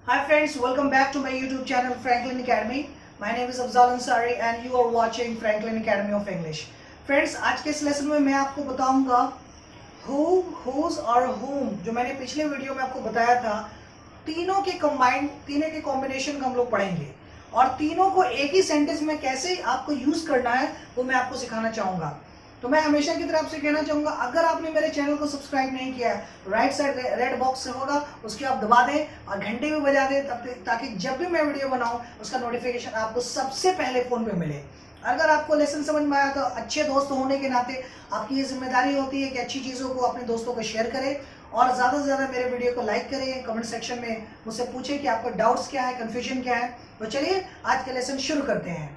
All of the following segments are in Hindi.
Hi friends, welcome back to my YouTube channel Franklin Academy. My name is Afzal Ansari and you are watching Franklin Academy of English. Friends, आज के इस लेसन में मैं आपको बताऊंगा who, whose और whom, जो मैंने पिछले वीडियो में आपको बताया था, तीनों के कॉम्बिनेशन का हम लोग पढ़ेंगे और तीनों को एक ही सेंटेंस में कैसे आपको यूज करना है वो मैं आपको सिखाना चाहूंगा। तो मैं हमेशा की तरह आपसे कहना चाहूंगा, अगर आपने मेरे चैनल को सब्सक्राइब नहीं किया है, राइट साइड रेड बॉक्स होगा उसके आप दबा दें और घंटे भी बजा दें ताकि जब भी मैं वीडियो बनाऊं उसका नोटिफिकेशन आपको सबसे पहले फोन पे मिले। अगर आपको लेसन समझ में आया तो अच्छे दोस्त होने के नाते आपकी ये जिम्मेदारी होती है कि अच्छी चीज़ों को अपने दोस्तों को शेयर करें और ज़्यादा से ज़्यादा मेरे वीडियो को लाइक करें। कमेंट सेक्शन में मुझसे पूछें कि आपको डाउट्स क्या है, कन्फ्यूजन क्या है। तो चलिए आज का लेसन शुरू करते हैं।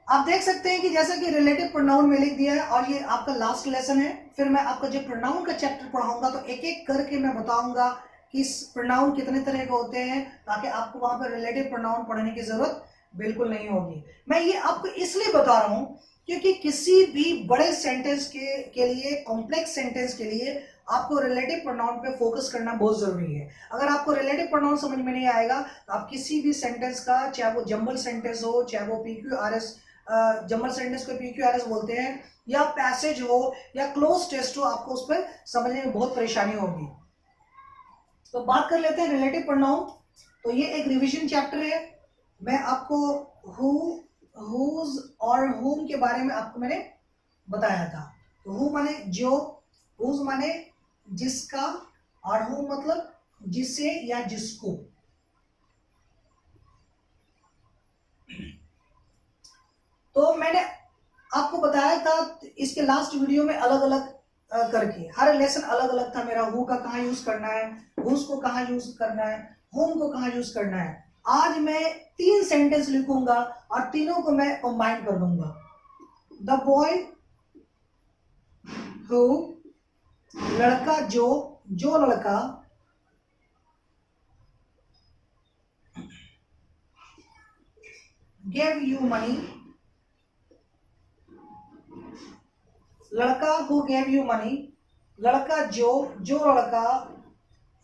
आप देख सकते हैं कि जैसा कि रिलेटिव प्रोनाउन में लिख दिया है और ये आपका लास्ट लेसन है। फिर मैं आपका जब प्रोनाउन का चैप्टर पढ़ाऊंगा तो एक एक करके मैं बताऊंगा कि प्रोनाउन कितने तरह के होते हैं ताकि आपको वहां पर रिलेटिव प्रोनाउन पढ़ने की जरूरत बिल्कुल नहीं होगी। मैं ये आपको इसलिए बता रहा हूं क्योंकि किसी भी बड़े सेंटेंस के लिए, कॉम्प्लेक्स सेंटेंस के लिए आपको रिलेटिव प्रोनाउन पे फोकस करना बहुत जरूरी है। अगर आपको रिलेटिव प्रोनाउन समझ में नहीं आएगा तो आप किसी भी सेंटेंस का, चाहे वो जंबल सेंटेंस हो, चाहे वो PQRS, जंबल सेंटेंस को PQRS बोलते हैं, या पैसेज हो या क्लोज टेस्ट हो, आपको उस पर समझने में बहुत परेशानी होगी। तो बात कर लेते हैं रिलेटिव प्रोनाउन। तो ये एक रिवीजन चैप्टर है। मैं आपको हु, हुज और हुम के बारे में आपको मैंने बताया था। तो हु माने जो, हुज माने जिसका और हुम मतलब जिसे या जिसको। तो मैंने आपको बताया था इसके लास्ट वीडियो में अलग अलग करके, हर लेसन अलग अलग था मेरा। हु का कहाँ यूज करना है, हुज को कहाँ यूज करना है, होम को कहाँ यूज करना है। आज मैं 3 सेंटेंस लिखूंगा और तीनों को मैं कंबाइन कर दूंगा। द बॉय हु, लड़का जो लड़का, गेव यू मनी, लड़का हु गेव यू मनी, लड़का जो लड़का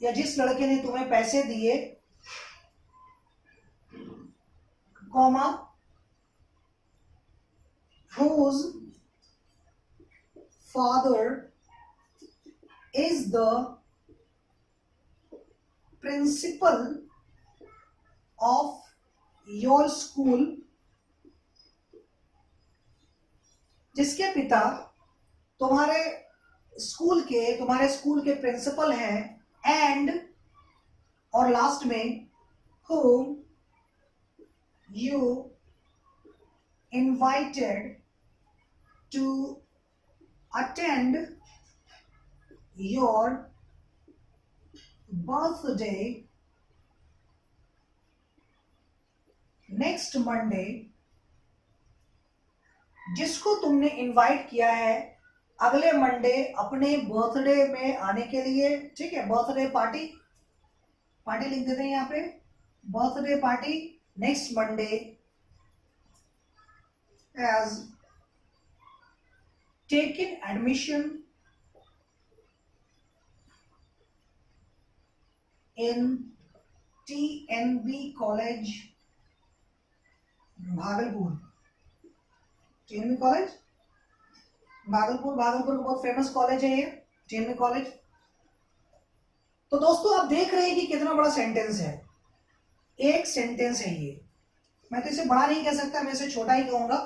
या जिस लड़के ने तुम्हें पैसे दिए, comma whose father is the principal of your school, जिसके पिता तुम्हारे स्कूल के प्रिंसिपल हैं, एंड और लास्ट में whom you invited to attend your birthday next Monday, जिसको तुमने इनवाइट किया है अगले मंडे अपने बर्थडे में आने के लिए। ठीक है, बर्थडे पार्टी लिख देते हैं यहाँ पे, birthday party next Monday has taken admission in TNB College, Bhagalpur. TNB college Bhagalpur का बहुत फेमस कॉलेज है ये TNB कॉलेज। तो दोस्तों आप देख रहे हैं कि कितना बड़ा सेंटेंस है, एक सेंटेंस है ये। मैं तो इसे बड़ा नहीं कह सकता, मैं इसे छोटा ही कहूंगा,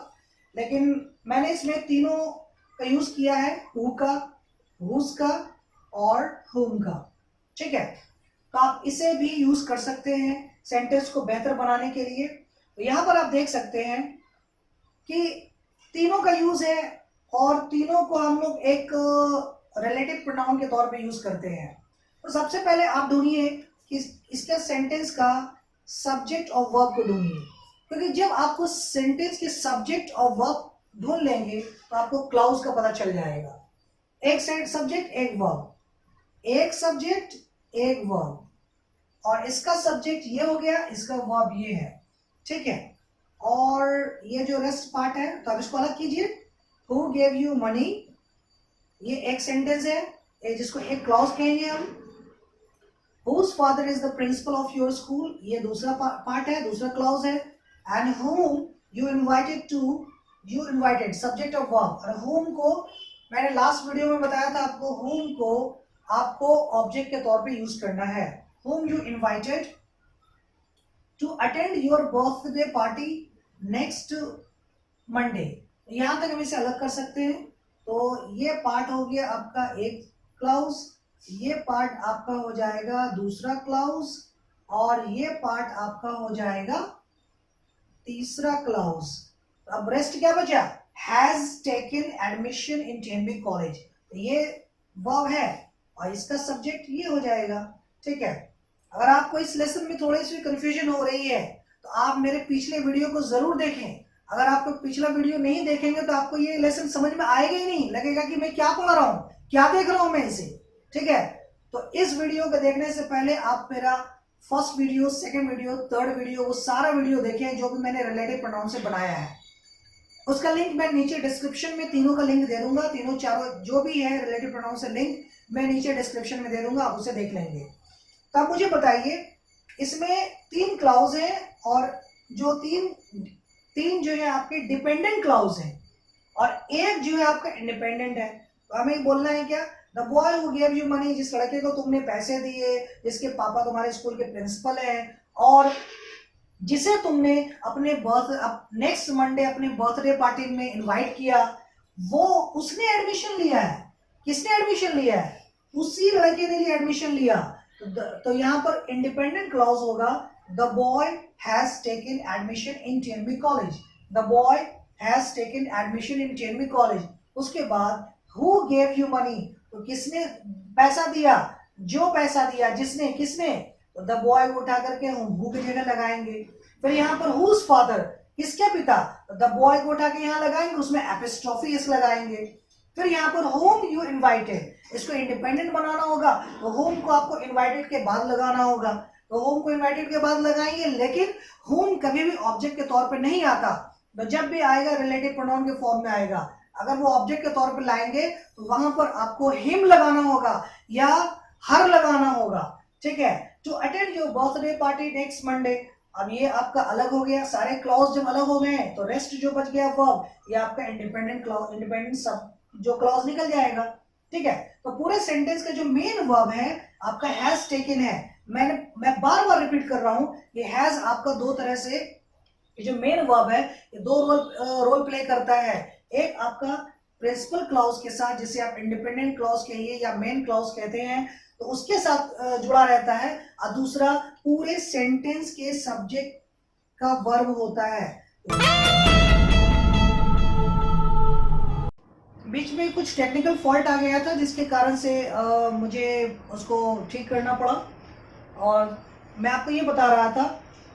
लेकिन मैंने इसमें तीनों का यूज किया है, हु का, हुज का और हुम का। ठीक है, तो आप इसे भी यूज कर सकते हैं सेंटेंस को बेहतर बनाने के लिए। तो यहाँ पर आप देख सकते हैं कि तीनों का यूज है और तीनों को हम लोग एक रिलेटिव प्रोनाउन के तौर पे यूज करते हैं। तो सबसे पहले आप ढूंढिए कि इसके सेंटेंस का सब्जेक्ट और वर्ब को ढूंढिए, क्योंकि जब आपको सेंटेंस के सब्जेक्ट और वर्ब ढूंढ लेंगे तो आपको क्लाउज का पता चल जाएगा। एक सब्जेक्ट एक वर्ब, एक सब्जेक्ट एक वर्ब, और इसका सब्जेक्ट ये हो गया, इसका वर्ब ये है। ठीक है, और ये जो रेस्ट पार्ट है तो आप इसको अलग कीजिए। हु गेव यू मनी, ये एक सेंटेंस है जिसको एक क्लॉज कहेंगे हम। Whose father is the principal of your school, ये दूसरा पार्ट है, दूसरा क्लॉज है। And whom you invited to, you invited subject of verb. और whom को मैंने लास्ट वीडियो में बताया था आपको, whom को आपको ऑब्जेक्ट के तौर पे यूज करना है। whom you invited to attend your birthday party next Monday। यहां तक हम इसे अलग कर सकते हैं। तो ये पार्ट हो गया आपका एक क्लाउज, ये पार्ट आपका हो जाएगा दूसरा क्लाउज, और ये पार्ट आपका हो जाएगा तीसरा क्लाउज। अब रेस्ट क्या बचा? Has taken admission in Tenby college, ये वर्ब है और इसका सब्जेक्ट ये हो जाएगा। ठीक है, अगर आपको इस लेसन में थोड़ी सी कंफ्यूजन हो रही है तो आप मेरे पिछले वीडियो को जरूर देखें। अगर आपको पिछला वीडियो नहीं देखेंगे तो आपको ये लेसन समझ में आएगा ही नहीं, लगेगा कि मैं क्या पढ़ रहा हूँ, क्या देख रहा हूँ मैं इसे। ठीक है, तो इस वीडियो को देखने से पहले आप मेरा first video, second video, third video, वो सारा वीडियो देखें जो भी मैंने रिलेटिव प्रोनाउन से बनाया है। उसका लिंक मैं नीचे डिस्क्रिप्शन में तीनों का लिंक दे दूंगा, तीनों चारों जो भी है रिलेटिव प्रोनाउन से लिंक मैं नीचे डिस्क्रिप्शन में दे दूंगा, आप उसे देख लेंगे। तो आप मुझे बताइए, इसमें 3 क्लाउज हैं और जो तीन जो है आपके डिपेंडेंट क्लाउज हैं और एक जो है आपका इंडिपेंडेंट है। तो हमें बोलना है क्या? The boy who gave you money, जिस लड़के को तुमने पैसे दिए, जिसके पापा तुम्हारे स्कूल के प्रिंसिपल हैं और जिसे तुमने अपने नेक्स्ट मंडे अपने बर्थडे पार्टी में इनवाइट किया, वो उसने एडमिशन लिया है। किसने एडमिशन लिया है? उसी लड़के ने लिए एडमिशन लिया। तो यहाँ पर इंडिपेंडेंट क्लॉज होगा, the boy has taken admission in Tenby college. The boy has taken admission in Tenby college. उसके बाद हु गेव यू मनी, तो किसने पैसा दिया? जो पैसा दिया, जिसने, किसने? तो द बॉय को उठा करके हम हु की जगह लगाएंगे। फिर यहाँ पर हुज फादर, किसके पिता? तो द बॉय को उठा के यहाँ लगाएंगे, उसमें एपिस्ट्रोफी एस लगाएंगे। फिर यहाँ पर होम यू इनवाइटेड, इसको इंडिपेंडेंट बनाना होगा तो होम को आपको इनवाइटेड के बाद लगाना होगा। तो होम को इनवाइटेड के बाद लगाएंगे, लेकिन होम कभी भी ऑब्जेक्ट के तौर पे नहीं आता। तो जब भी आएगा रिलेटिव प्रोनाउन के फॉर्म में आएगा। अगर वो ऑब्जेक्ट के तौर पे लाएंगे तो वहां पर आपको हिम लगाना होगा या हर लगाना होगा। ठीक है, to attend your birthday party next Monday. अब ये आपका अलग हो गया, सारे क्लॉज जब अलग हो गए हैं तो रेस्ट जो बच गया वर्ब, ये आपका इंडिपेंडेंट क्लॉज, इंडिपेंडेंट सब जो क्लॉज निकल जाएगा। ठीक है, तो पूरे सेंटेंस का जो मेन वर्ब है आपका हैज टेकन है। मैं बार बार रिपीट कर रहा हूं, ये हैज आपका दो तरह से, ये जो मेन वर्ब है ये दो रोल प्ले करता है। एक आपका प्रिंसिपल क्लॉज के साथ, जिसे आप इंडिपेंडेंट क्लॉज कहिए या मेन क्लॉज कहते हैं, तो उसके साथ जुड़ा रहता है, और दूसरा पूरे सेंटेंस के सब्जेक्ट का वर्ब होता है। बीच में कुछ टेक्निकल फॉल्ट आ गया था जिसके कारण से मुझे उसको ठीक करना पड़ा, और मैं आपको ये बता रहा था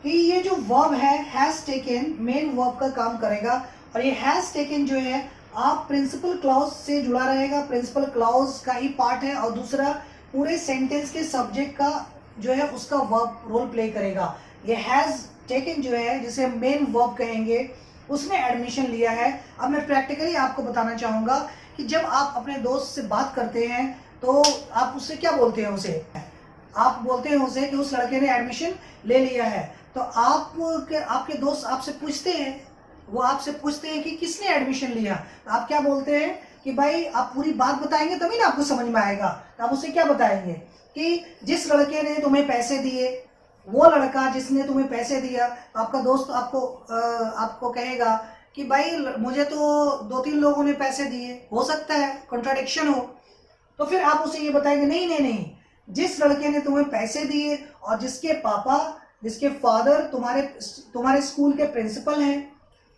कि ये जो वर्ब है हैज टेकन मेन वर्ब का काम करेगा, और ये हैज टेकन जो है आप प्रिंसिपल क्लॉज से जुड़ा रहेगा, प्रिंसिपल क्लॉज का ही पार्ट है, और दूसरा पूरे सेंटेंस के सब्जेक्ट का जो है उसका वर्ब रोल प्ले करेगा। ये हैज टेकन जो है जिसे मेन वर्ब कहेंगे, उसने एडमिशन लिया है। अब मैं प्रैक्टिकली आपको बताना चाहूँगा कि जब आप अपने दोस्त से बात करते हैं तो आप उससे क्या बोलते हैं? उसे आप बोलते हैं उसे कि उस लड़के ने एडमिशन ले लिया है। तो आपके दोस्त आपसे पूछते हैं, वो आपसे पूछते हैं कि किसने एडमिशन लिया, तो आप क्या बोलते हैं कि भाई आप पूरी बात बताएंगे तभी ना आपको समझ में आएगा। तो आप उसे क्या बताएंगे कि जिस लड़के ने तुम्हें पैसे दिए, वो लड़का जिसने तुम्हें पैसे दिया। आपका दोस्त आपको कहेगा कि भाई मुझे तो 2-3 लोगों ने पैसे दिए, हो सकता है कॉन्ट्राडिक्शन हो। तो फिर आप उसे ये बताएंगे नहीं नहीं नहीं, जिस लड़के ने तुम्हें पैसे दिए और जिसके पापा, जिसके फादर तुम्हारे स्कूल के प्रिंसिपल हैं,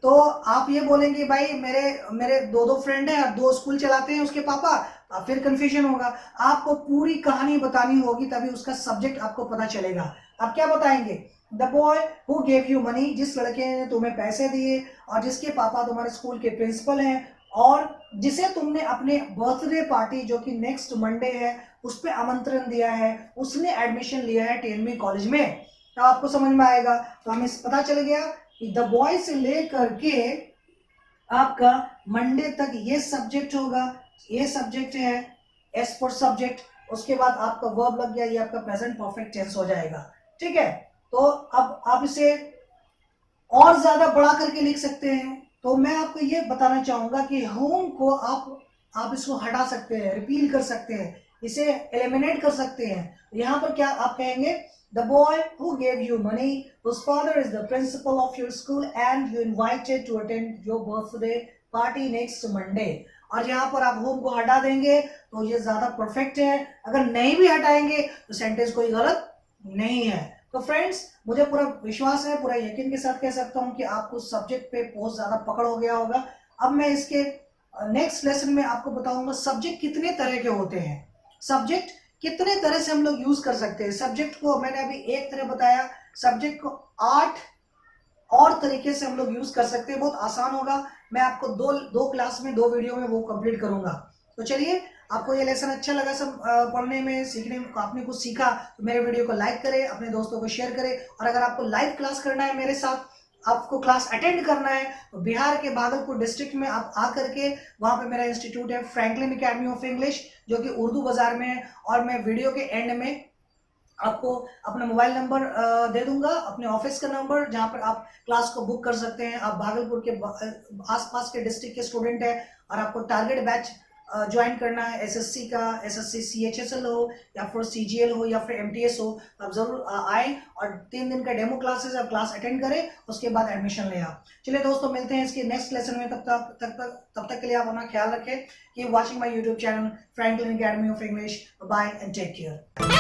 तो आप ये बोलेंगे भाई मेरे 2 फ्रेंड हैं और 2 स्कूल चलाते हैं उसके पापा। अब फिर कंफ्यूजन होगा, आपको पूरी कहानी बतानी होगी तभी उसका सब्जेक्ट आपको पता चलेगा। आप क्या बताएंगे? The boy who gave you money, जिस लड़के ने तुम्हें पैसे दिए और जिसके पापा तुम्हारे स्कूल के प्रिंसिपल हैं और जिसे तुमने अपने बर्थडे पार्टी जो कि नेक्स्ट मंडे है उस पर आमंत्रण दिया है, उसने एडमिशन लिया है टेनबी कॉलेज में। तो आपको समझ में आएगा। तो हमें पता चल गया द बॉय से लेकर के आपका मंडे तक ये सब्जेक्ट होगा, ये सब्जेक्ट है एस फॉर सब्जेक्ट, उसके बाद आपका वर्ब लग गया, ये आपका प्रेजेंट परफेक्ट टेंस हो जाएगा। ठीक है, तो अब आप इसे और ज्यादा बढ़ा करके लिख सकते हैं। तो मैं आपको ये बताना चाहूंगा कि होम को आप इसको हटा सकते हैं, रिपील कर सकते हैं, इसे एलिमिनेट कर सकते हैं। यहाँ पर क्या आप कहेंगे, the boy who gave you money whose father is the principal of your school and you invited to attend your birthday party next Monday। और यहाँ पर आप होम को हटा देंगे तो ये ज्यादा परफेक्ट है, अगर नहीं भी हटाएंगे तो सेंटेंस कोई गलत नहीं है। तो फ्रेंड्स, मुझे पूरा विश्वास है, पूरा यकीन के साथ कह सकता हूँ कि आपको सब्जेक्ट पे बहुत ज्यादा पकड़ हो गया होगा। अब मैं इसके नेक्स्ट लेसन में आपको बताऊंगा सब्जेक्ट कितने तरह के होते हैं, सब्जेक्ट कितने तरह से हम लोग यूज कर सकते हैं। सब्जेक्ट को मैंने अभी एक तरह बताया, सब्जेक्ट को 8 और तरीके से हम लोग यूज कर सकते हैं, बहुत आसान होगा। मैं आपको दो क्लास में, 2 वीडियो में वो कंप्लीट करूंगा। तो चलिए, आपको ये लेसन अच्छा लगा सब पढ़ने में, सीखने में, आपने कुछ सीखा तो मेरे वीडियो को लाइक करें, अपने दोस्तों को शेयर करें। और अगर आपको लाइव क्लास करना है मेरे साथ, आपको क्लास अटेंड करना है, तो बिहार के भागलपुर डिस्ट्रिक्ट में आप आ करके, वहाँ पे मेरा इंस्टीट्यूट है फ्रैंकलिन एकेडमी ऑफ इंग्लिश, जो कि उर्दू बाजार में है। और मैं वीडियो के एंड में आपको अपना मोबाइल नंबर दे दूंगा, अपने ऑफिस का नंबर, जहां पर आप क्लास को बुक कर सकते हैं। आप भागलपुर के आसपास के डिस्ट्रिक्ट के स्टूडेंट हैं और आपको टारगेट बैच ज्वाइन करना है, एसएससी का, एसएससी सीएचएसएल हो या फिर सीजीएल हो या फिर एमटीएस हो, आप जरूर आए और 3 दिन का डेमो क्लासेस आप क्लास अटेंड करें, उसके बाद एडमिशन ले आप। चलिए दोस्तों, मिलते हैं इसके नेक्स्ट लेसन में। तब तक के लिए आप अपना ख्याल रखें। Keep watching my YouTube channel Franklin academy of English. Bye and take care.